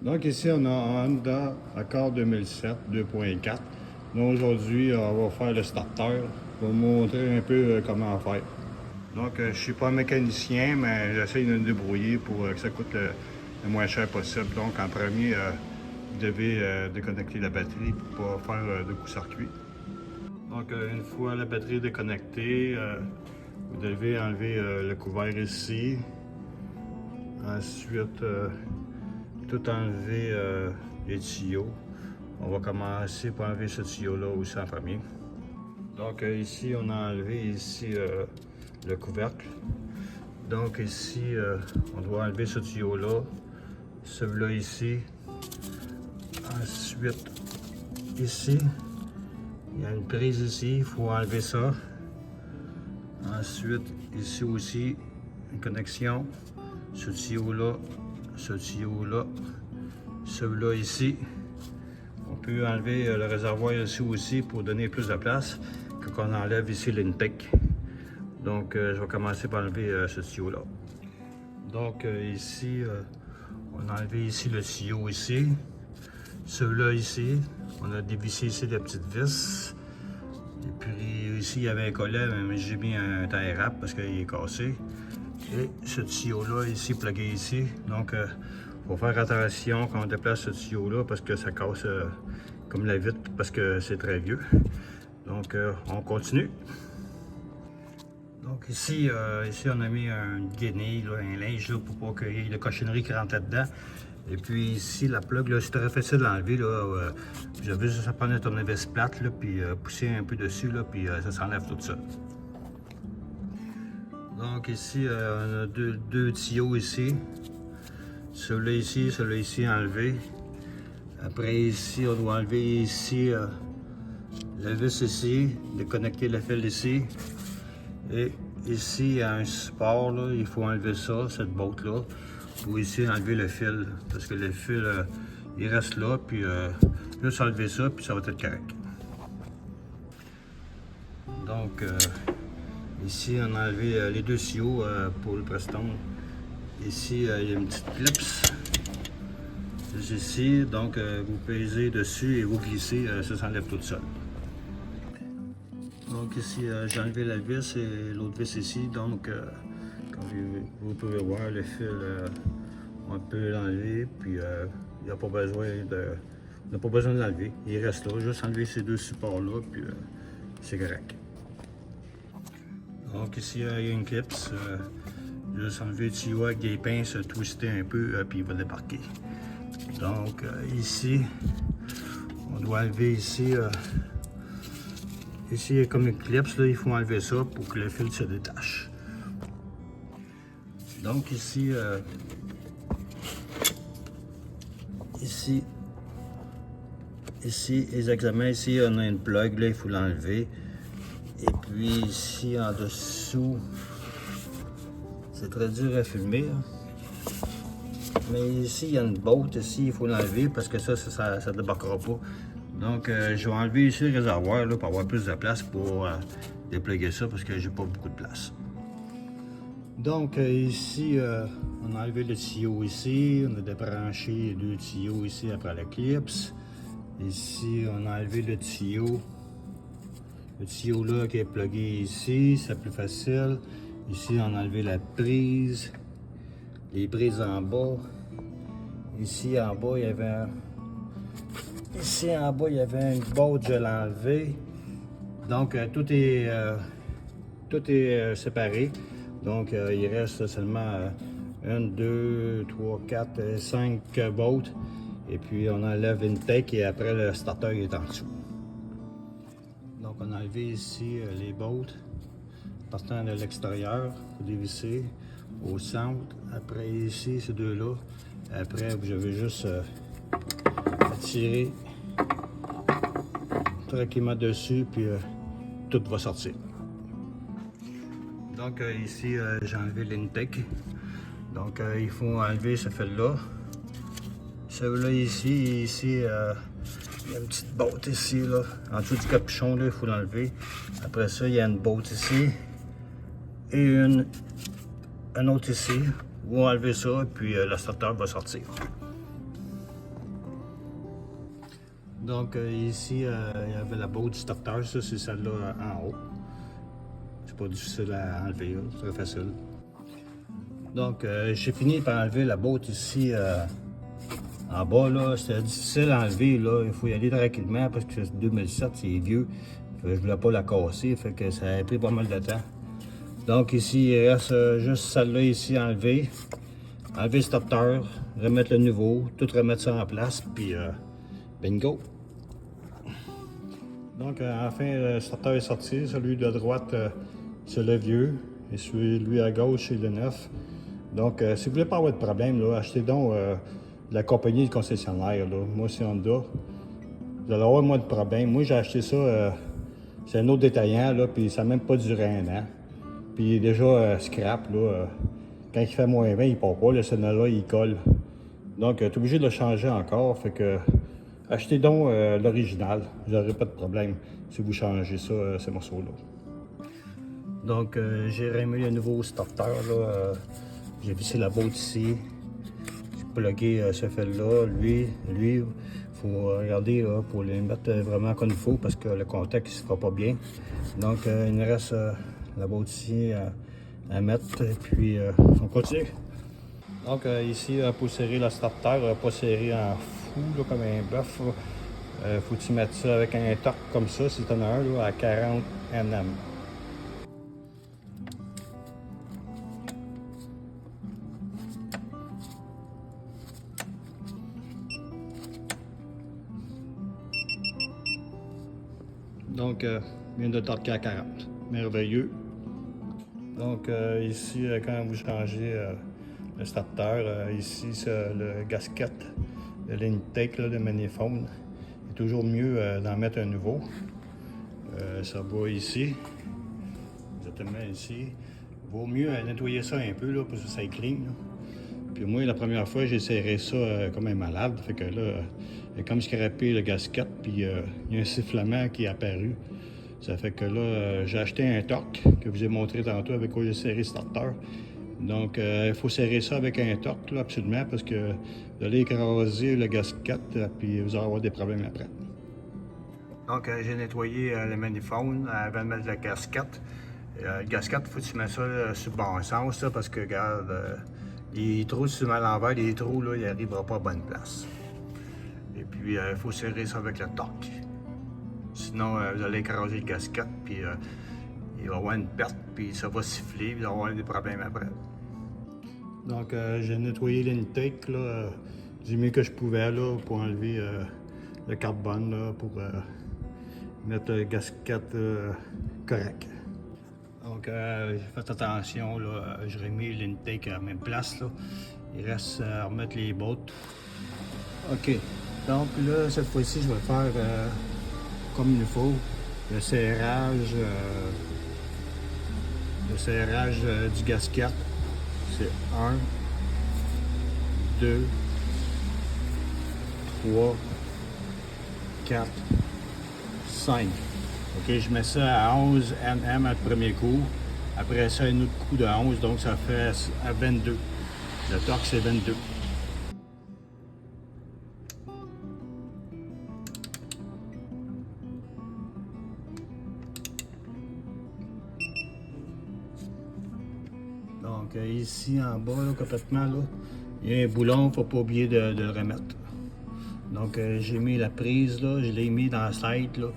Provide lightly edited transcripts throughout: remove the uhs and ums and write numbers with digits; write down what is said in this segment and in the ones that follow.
Donc ici, on a un Honda Accord 2007 2.4. Donc aujourd'hui, on va faire le starter pour vous montrer un peu comment faire. Donc je ne suis pas un mécanicien, mais j'essaie de me débrouiller pour que ça coûte le moins cher possible. Donc en premier, vous devez déconnecter la batterie pour ne pas faire de coup-circuit. Donc une fois la batterie déconnectée, vous devez enlever le couvert ici. Ensuite, tout enlever les tuyaux. On va commencer par enlever ce tuyau-là aussi en premier. Donc ici, on a enlevé ici le couvercle. Donc ici, on doit enlever ce tuyau-là, celui-là ici. Ensuite, ici, il y a une prise ici, il faut enlever ça. Ensuite, ici aussi, une connexion. Ce tuyau-là, celui-là ici. On peut enlever le réservoir ici aussi pour donner plus de place quand on enlève ici l'intake. Donc, je vais commencer par enlever ce tuyau-là. Donc, ici, on a enlevé ici le tuyau ici. Celui-là ici, on a dévissé ici la petite vis. Et puis ici, il y avait un collet, mais j'ai mis un tie wrap parce qu'il est cassé. Et ce tuyau-là ici, plugué ici. Donc, il faut faire attention quand on déplace ce tuyau-là parce que ça casse comme la vitre parce que c'est très vieux. Donc, on continue. Donc ici, on a mis une guenille, là, un linge là, pour pas qu'il y ait de cochonnerie qui rentre dedans. Et puis ici, la plug, c'est très facile d'enlever. J'avais juste à prendre un tournevis plate, là, puis pousser un peu dessus, là, puis ça s'enlève tout ça. Donc ici, on a deux tuyaux ici. Celui-là ici enlevé. Après ici, on doit enlever ici la vis ici, déconnecter le fil ici. Et ici, il y a un support, là, il faut enlever ça, cette botte-là, pour ici enlever le fil. Parce que le fil, il reste là, puis juste enlever ça, puis ça va être correct. Donc, ici, on a enlevé les deux tuyaux pour le Preston. Ici, il y a une petite clips. Juste ici, donc vous pesez dessus et vous glissez, ça s'enlève tout seul. Donc ici, j'ai enlevé la vis et l'autre vis ici. Donc, comme vous pouvez voir, le fil, on peut l'enlever. Puis, il n'y a pas besoin de l'enlever. Il reste là. Juste enlever ces deux supports-là, puis c'est correct. Donc ici, il y a une clips. Juste enlever le tuyau avec des pinces, twister un peu, puis il va débarquer. Donc ici, on doit enlever ici. Ici, il y a comme une clips, là, il faut enlever ça pour que le fil se détache. Donc ici, exactement, ici, on a une plug, là, il faut l'enlever. Et puis ici, en dessous, c'est très dur à filmer. Hein. Mais ici, il y a une botte, ici, il faut l'enlever parce que ça ne débarquera pas. Donc, je vais enlever ici le réservoir là, pour avoir plus de place pour dépluguer ça parce que j'ai pas beaucoup de place. Donc, ici, on a enlevé le tuyau ici. On a débranché les deux tuyaux ici après la clips. Ici, on a enlevé le tuyau. Le tuyau là qui est plugué ici, c'est plus facile. Ici, on a enlevé la prise. Les prises en bas. Ici, en bas, il y avait une botte, je l'ai enlevée. Donc, tout est séparé. Donc, il reste seulement 1, 2, 3, 4, 5 bottes. Et puis, on enlève une tête et après, le starter est en dessous. Donc, on a enlevé ici les bottes partant de l'extérieur pour dévisser au centre. Après, ici, ces deux-là. Après, je vais juste attirer tranquillement dessus, puis tout va sortir. Donc ici, j'ai enlevé l'intake. Donc il faut enlever ce fil-là. Celui-là ici, il y a une petite botte ici, là. En dessous du capuchon, là, il faut l'enlever. Après ça, il y a une botte ici. Et un autre ici. Vous enlevez ça, puis le starter va sortir. Donc ici, il y avait la botte du starter, ça c'est celle-là en haut. C'est pas difficile à enlever, c'est très facile. Donc j'ai fini par enlever la botte ici en bas, là. C'était difficile à enlever, là. Il faut y aller tranquillement parce que c'est 2007, c'est vieux. Je voulais pas la casser, fait que ça a pris pas mal de temps. Donc ici, il reste juste celle-là ici à enlever. Enlever le starter, remettre le nouveau, tout remettre ça en place, puis bingo! Donc enfin, le starter est sorti. Celui de droite, c'est le vieux. Et celui à gauche, c'est le neuf. Donc, si vous voulez pas avoir de problème, là, achetez donc de la compagnie de concessionnaire. Là. Moi, c'est Honda. Vous allez avoir moins de problème. Moi, j'ai acheté ça, c'est un autre détaillant, là, puis ça n'a même pas duré un an. Puis il est déjà scrap, là. Quand il fait moins 20, il part pas. Le scénario, il colle. Donc, tu es obligé de le changer encore. Fait que, achetez donc l'original. Vous n'aurez pas de problème si vous changez ça, ces morceaux-là. Donc, j'ai remis le nouveau starter, là. J'ai vissé la botte ici. J'ai plugué ce fil-là. Lui, il faut regarder là, pour les mettre vraiment comme il faut parce que le contact ne se fera pas bien. Donc, il me reste la botte ici à mettre. Et puis, on continue. Donc, ici, pour serrer le starter, pas serré en fou là, comme un bœuf. Faut-il mettre ça avec un torque comme ça, si tu en as un, là, à 40 Nm. Donc, je viens de torquer à 40. Merveilleux. Donc, ici, quand vous changez le starter, ici, c'est le gasket, le l'intake de manifold. Il est toujours mieux d'en mettre un nouveau. Ça va ici, exactement ici. Vaut mieux nettoyer ça un peu, là, parce que ça est clean. Là. Puis moi, la première fois, j'ai serré ça comme un malade. Fait que là, comme scrappé le gasket, puis il y a un sifflement qui est apparu. Ça fait que là, j'ai acheté un torque que je vous ai montré tantôt avec quoi j'ai serré le starter. Donc, il faut serrer ça avec un torque, là, absolument, parce que vous allez écraser le gasket, puis vous allez avoir des problèmes après. Donc, j'ai nettoyé le manifold avant de mettre le gasket. Le gasket, il faut que tu mets ça sur le bon sens, là, parce que, regarde, les trous, si tu mets à l'envers, les trous, là, il n'arrivera pas à bonne place. Et puis, il faut serrer ça avec le torque. Sinon, vous allez écraser le gasket, puis il va y avoir une perte, puis ça va siffler, puis il va y avoir des problèmes après. Donc, j'ai nettoyé l'intake, là, du mieux que je pouvais, là, pour enlever le carbone, là, pour mettre le gasket correct. Donc, faites attention, là, j'ai remis l'intake à la même place, là. Il reste à remettre les bottes. OK. Donc là, cette fois-ci, je vais faire comme il faut, le serrage du gasket. C'est 1, 2, 3, 4, 5. OK, je mets ça à 11 Nm à le premier coup. Après ça, un autre coup de 11, donc ça fait à 22. Le torque, c'est 22. Donc ici en bas, là, complètement, là, il y a un boulon, il ne faut pas oublier de le remettre. Donc j'ai mis la prise, là, je l'ai mis dans la slide, là,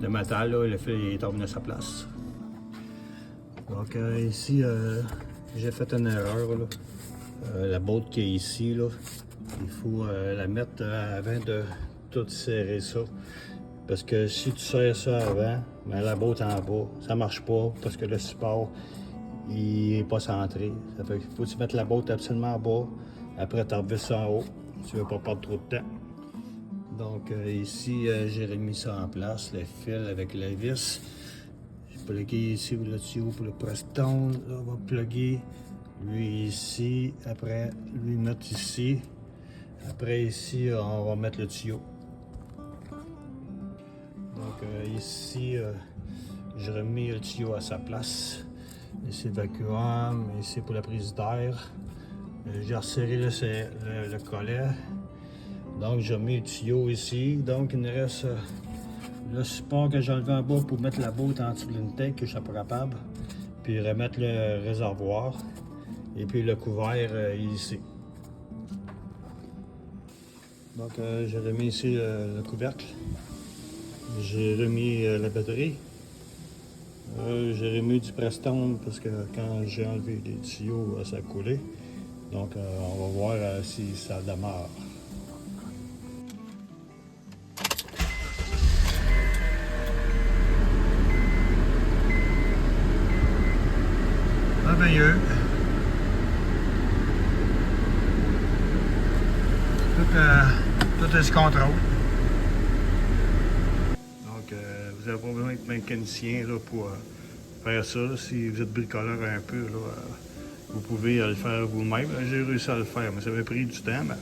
le métal, là, le fil est revenu à sa place. Donc ici, j'ai fait une erreur, là. La botte qui est ici, là, il faut la mettre avant de tout serrer ça. Parce que si tu serres ça avant, ben, la botte en bas, ça ne marche pas parce que le support il n'est pas centré. Ça fait qu'il faut que tu mettes la botte absolument en bas. Après, tu revisses ça en haut. Tu ne veux pas perdre trop de temps. Donc ici, j'ai remis ça en place, le fil avec la vis. J'ai plugué ici le tuyau pour le preston. Là, on va plugger lui ici. Après, lui mettre ici. Après, ici, on va mettre le tuyau. Donc ici, j'ai remis le tuyau à sa place. Ici, le vacuum. Ici, pour la prise d'air. J'ai resserré le collet. Donc j'ai mis le tuyau ici. Donc il me reste le support que j'ai enlevé en bas pour mettre la boîte en dessous de l'intake que je ne suis pas capable. Puis remettre le réservoir. Et puis le couvert ici. Donc j'ai remis ici le couvercle. J'ai remis la batterie. J'ai remis du Prestone parce que quand j'ai enlevé les tuyaux, ça a coulé. Donc on va voir si ça démarre. Merveilleux. Tout est sous contrôle. Donc, vous n'avez pas besoin d'être mécanicien là, pour faire ça. Là. Si vous êtes bricoleur un peu, là, vous pouvez le faire vous-même. J'ai réussi à le faire, mais ça m'a pris du temps. Mais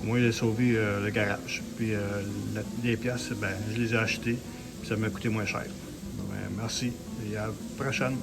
au moins, il a sauvé le garage. Puis les pièces, ben, je les ai achetées. Puis ça m'a coûté moins cher. Ben, merci et à la prochaine.